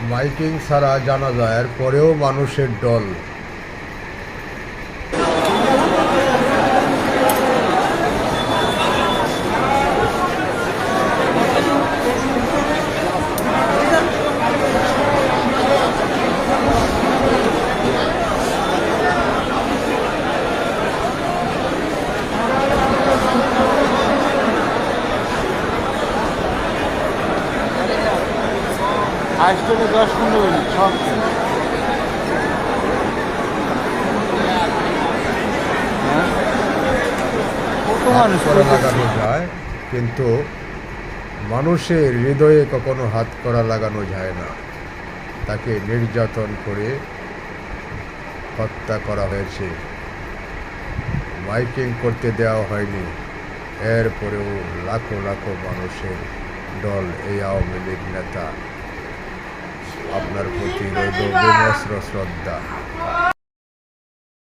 Miking ছাড়া জানাজার পরেও মানুষের দল। আজ থেকে 10-15 মিনিট সব কত মানুষ করা লাগানো যায়, কিন্তু মানুষের হৃদয়ে কখনো হাত করা লাগানো যায় না। তাকে নির্যাতন করে হত্যা করা হয়েছে, মাইকিং করতে দেওয়া হয়নি। এরপরেও লাখো লাখো মানুষের দল এই আওয়ামী লীগ নেতা। আপনার প্রতি রইল বিনম্র শ্রদ্ধা।